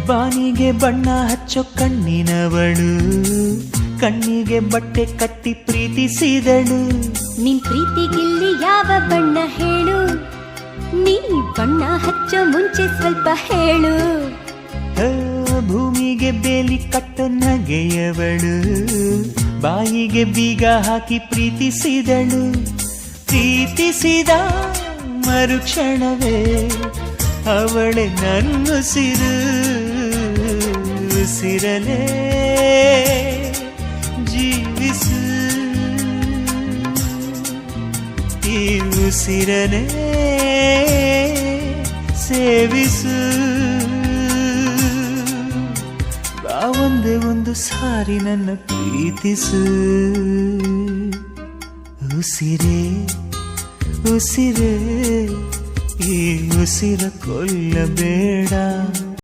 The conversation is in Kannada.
ಬಾನಿಗೆ ಬಣ್ಣ ಹಚ್ಚೋ ಕಣ್ಣಿನವಳು, ಕಣ್ಣಿಗೆ ಬಟ್ಟೆ ಕಟ್ಟಿ ಪ್ರೀತಿಸಿದಳು. ನಿನ್ ಪ್ರೀತಿಗಿಲ್ಲಿ ಯಾವ ಬಣ್ಣ ಹೇಳು, ನೀ ಬಣ್ಣ ಹಚ್ಚೋ ಮುಂಚೆ ಸ್ವಲ್ಪ ಹೇಳು. ಭೂಮಿಗೆ ಬೇಲಿ ಕಟ್ಟೋ ನಗೆಯವಳು, ಬಾಯಿಗೆ ಬೀಗ ಹಾಕಿ ಪ್ರೀತಿಸಿದಳು. ಪ್ರೀತಿಸಿದ ಮರುಕ್ಷಣವೇ ಅವಳೆ ನನ್ನುಸಿರು, ಉಸಿರಲೇ ಜೀವಿಸು, ಈ ಉಸಿರನೇ ಸೇವಿಸು. ಒಂದೇ ಒಂದು ಸಾರಿ ನನ್ನ ಪ್ರೀತಿಸು. ಉಸಿರೇ ಉಸಿರೇ ಈ ಉಸಿರ ಕೊಲ್ಲಬೇಡ.